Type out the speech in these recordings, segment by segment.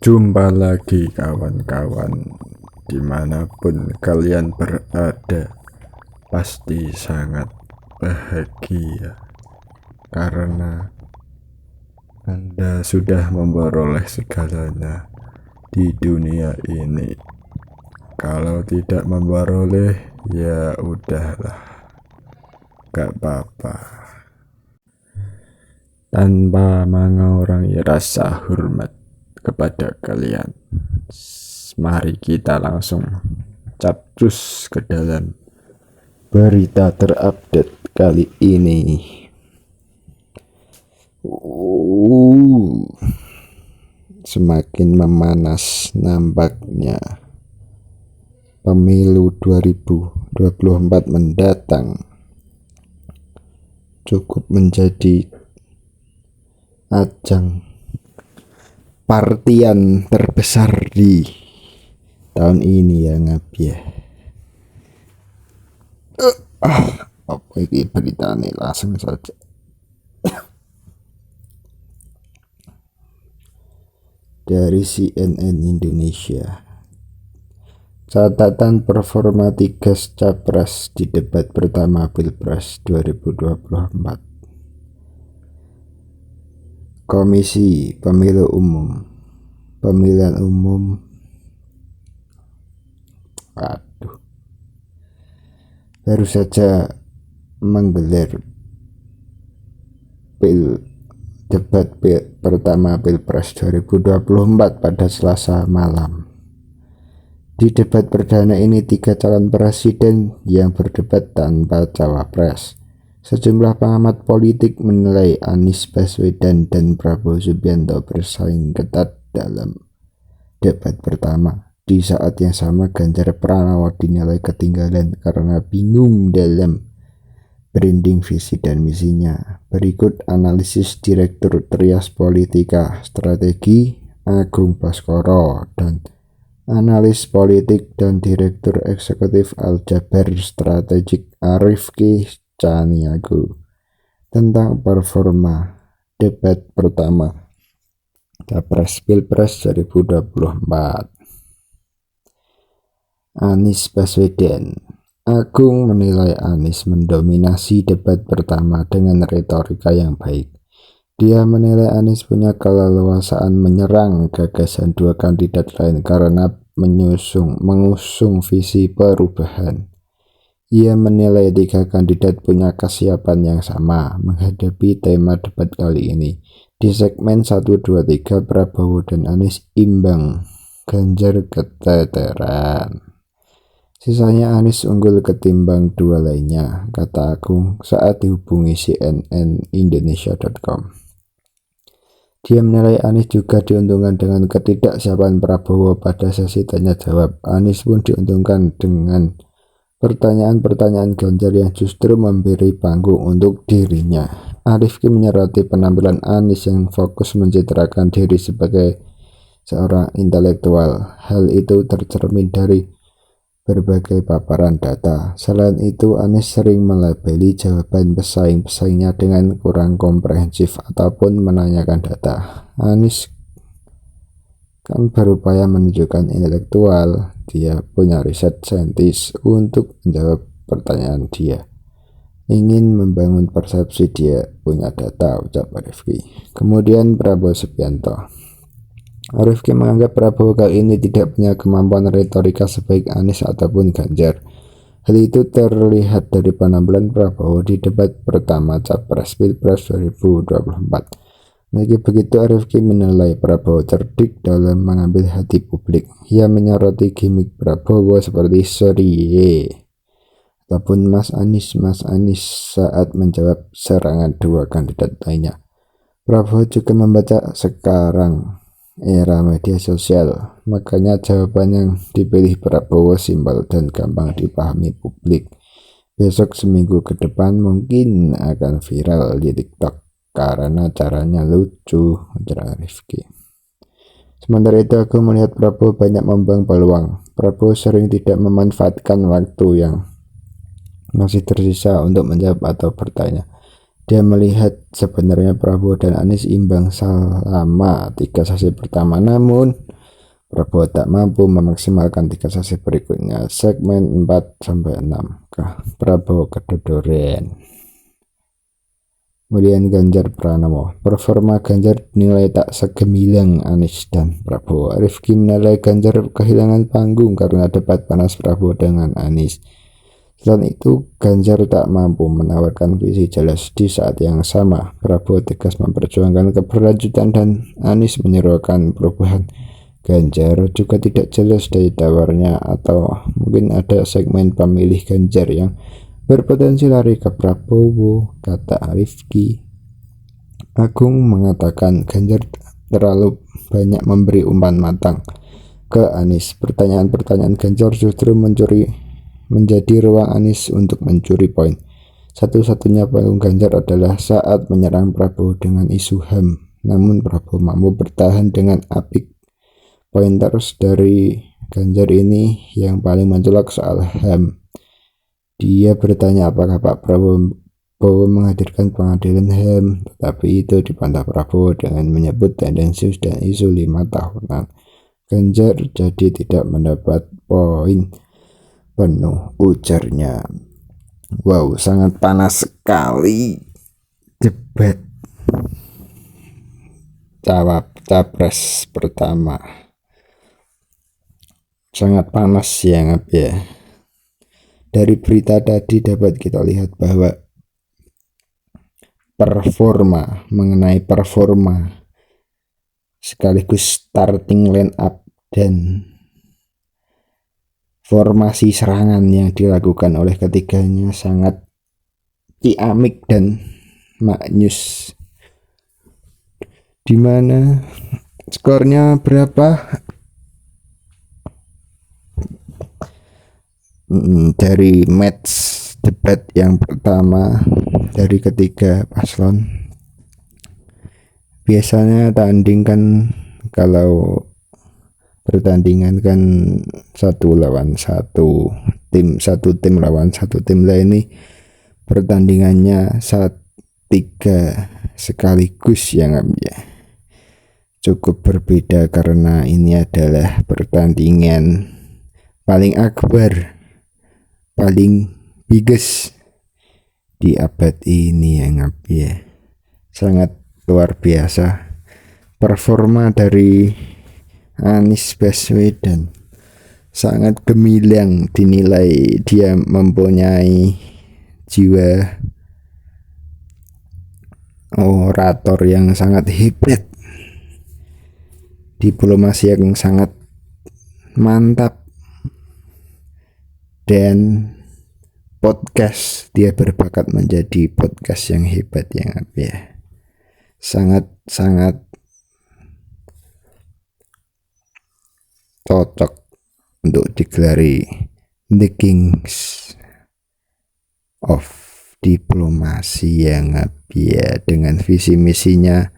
Jumpa lagi kawan-kawan, dimanapun kalian berada, pasti sangat bahagia karena Anda sudah memperoleh segalanya di dunia ini. Kalau tidak memperoleh, ya udahlah, gak apa-apa. Tanpa mengurangi rasa hormat kepada kalian, mari kita langsung capcus ke dalam berita terupdate kali ini. Semakin memanas nampaknya pemilu 2024 mendatang cukup menjadi ajang partian terbesar di tahun ini ya Ngabi ya. Apa ini berita nih, langsung saja. Dari CNN Indonesia, catatan performa 3 capres di debat pertama Pilpres 2024. Komisi Pemilihan Umum baru saja menggelar debat pertama Pilpres 2024 pada Selasa malam. Di debat perdana ini 3 calon presiden yang berdebat tanpa cawapres. Sejumlah pengamat politik menilai Anies Baswedan dan Prabowo Subianto bersaing ketat dalam debat pertama. Di saat yang sama, Ganjar Pranowo dinilai ketinggalan karena bingung dalam branding visi dan misinya. Berikut analisis Direktur Trias Politika Strategi Agung Baskoro dan analis politik dan Direktur Eksekutif Aljabar Strategik Arifki Caniago tentang performa debat pertama Capres Pilpres 2024. Anies Baswedan. Agung menilai Anies mendominasi debat pertama dengan retorika yang baik. Dia menilai Anies punya keleluasaan menyerang gagasan 2 kandidat lain karena mengusung visi perubahan. Ia menilai 3 kandidat punya kesiapan yang sama menghadapi tema debat kali ini. Di segmen 1, 2, 3, Prabowo dan Anies imbang, Ganjar keteteran. Sisanya Anies unggul ketimbang 2 lainnya, kata Agung saat dihubungi CNN Indonesia.com. Dia menilai Anies juga diuntungkan dengan ketidaksiapan Prabowo pada sesi tanya jawab. Anies pun diuntungkan dengan pertanyaan-pertanyaan Ganjar yang justru memberi panggung untuk dirinya. Arifki menyoroti penampilan Anies yang fokus mencitrakan diri sebagai seorang intelektual. Hal itu tercermin dari berbagai paparan data. Selain itu, Anies sering melabeli jawaban pesaing-pesaingnya dengan kurang komprehensif ataupun menanyakan data. Anies kan berupaya menunjukkan intelektual, dia punya riset saintis untuk menjawab pertanyaan dia. Ingin membangun persepsi dia punya data, ucap Arifki. Kemudian Prabowo Subianto. Arifki menganggap Prabowo kali ini tidak punya kemampuan retorika sebaik Anies ataupun Ganjar. Hal itu terlihat dari penampilan Prabowo di debat pertama Capres Pilpres 2024. Meski begitu, Arifki menilai Prabowo cerdik dalam mengambil hati publik. Ia menyoroti gimmick Prabowo seperti "sorry ataupun Mas Anies saat menjawab serangan 2 kandidat lainnya. Prabowo juga membaca sekarang era media sosial, makanya jawaban yang dipilih Prabowo simpel dan gampang dipahami publik. Besok seminggu ke depan mungkin akan viral di TikTok karena caranya lucu, ujar Rifki. Sementara itu, aku melihat Prabowo banyak membuang peluang. Prabowo sering tidak memanfaatkan waktu yang masih tersisa untuk menjawab atau bertanya. Dia melihat sebenarnya Prabowo dan Anies imbang selama 3 sesi pertama, namun Prabowo tak mampu memaksimalkan 3 sesi berikutnya. Segmen 4-6 Prabowo kedodoran. Kemudian Ganjar Pranowo. Performa Ganjar dinilai tak segemilang Anies dan Prabowo. Rifki menilai Ganjar kehilangan panggung karena debat panas Prabowo dengan Anies. Selain itu, Ganjar tak mampu menawarkan visi jelas. Di saat yang sama, Prabowo tegas memperjuangkan keberlanjutan dan Anies menyerukan perubahan. Ganjar juga tidak jelas daya tawarnya, atau mungkin ada segmen pemilih Ganjar yang berpotensi lari ke Prabowo, kata Rifki. Agung mengatakan Ganjar terlalu banyak memberi umpan matang ke Anies. Pertanyaan-pertanyaan Ganjar justru menjadi ruang Anies untuk mencuri poin. Satu-satunya panggung Ganjar adalah saat menyerang Prabowo dengan isu HAM. Namun Prabowo mampu bertahan dengan apik. Poin terus dari Ganjar ini yang paling mencolok soal HAM. Dia bertanya apakah Pak Prabowo menghadirkan pengadilan HAM, tetapi itu dibantah Prabowo dengan menyebut tendensius dan isu 5 tahunan. Ganjar jadi tidak mendapat poin penuh, ujarnya. Wow, sangat panas sekali debat capres pertama. Sangat panas ya ngap ya. Dari berita tadi dapat kita lihat bahwa mengenai performa sekaligus starting line up dan formasi serangan yang dilakukan oleh ketiganya sangat ciamik dan maknyus. Dimana skornya berapa? Dari match debat yang pertama dari ketiga paslon, biasanya tandingkan kalau pertandingan kan 1 lawan 1 tim, 1 tim lawan 1 tim lah. Ini pertandingannya 3 sekaligus ya ngam ya. Cukup berbeda karena ini adalah pertandingan paling akbar, paling biggest di abad ini ya ngap ya. Sangat luar biasa performa dari Anies Baswedan, sangat gemilang. Dinilai dia mempunyai jiwa orator yang sangat hebat, diplomasi yang sangat mantap, dan podcast, dia berbakat menjadi podcast yang hebat ya. Sangat cocok untuk digelari The Kings of Diplomasi yang ya, dengan visi misinya,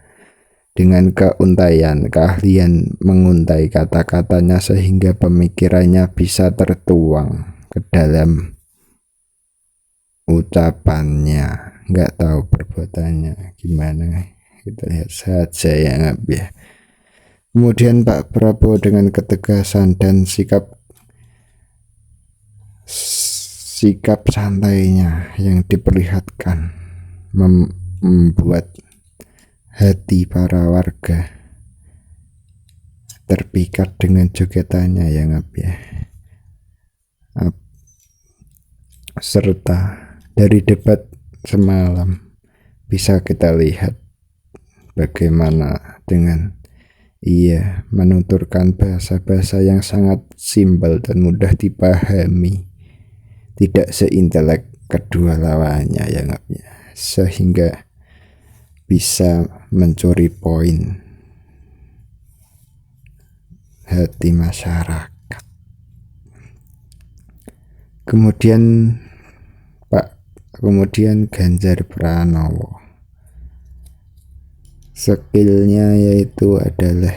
dengan keuntaian, keahlian menguntai kata-katanya sehingga pemikirannya bisa tertuang ke dalam ucapannya. Nggak tahu perbuatannya gimana, kita lihat saja ya ngap ya. Kemudian Pak Prabowo dengan ketegasan dan sikap santainya yang diperlihatkan membuat hati para warga terpikat dengan jogetannya ya ngap ya. Serta dari debat semalam bisa kita lihat bagaimana dengan ia menuturkan bahasa-bahasa yang sangat simpel dan mudah dipahami, tidak seintelek kedua lawannya ya ngap ya, sehingga bisa mencuri poin hati masyarakat. Kemudian Ganjar Pranowo, skillnya yaitu adalah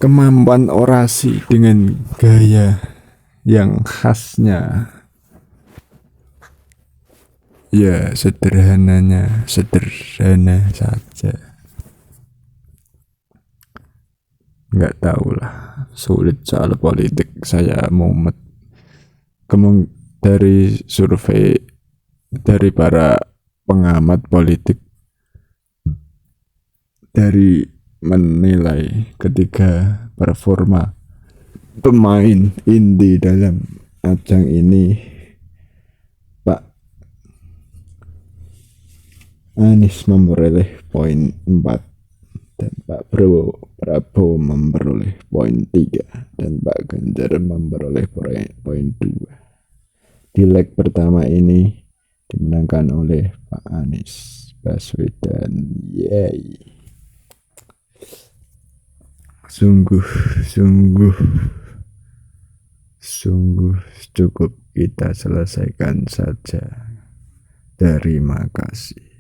kemampuan orasi dengan gaya yang khasnya Ya sederhana saja. Nggak tahu lah, sulit soal politik. Saya mumet. Dari survei dari para pengamat politik, dari menilai ketiga performa pemain inti dalam ajang ini, Pak Anies memperoleh poin 4 dan Pak Prabowo memperoleh poin 3 dan Pak Ganjar memperoleh poin 2. Di leg pertama ini dimenangkan oleh Pak Anies Baswedan. Yeay. Sungguh cukup kita selesaikan saja. Terima kasih.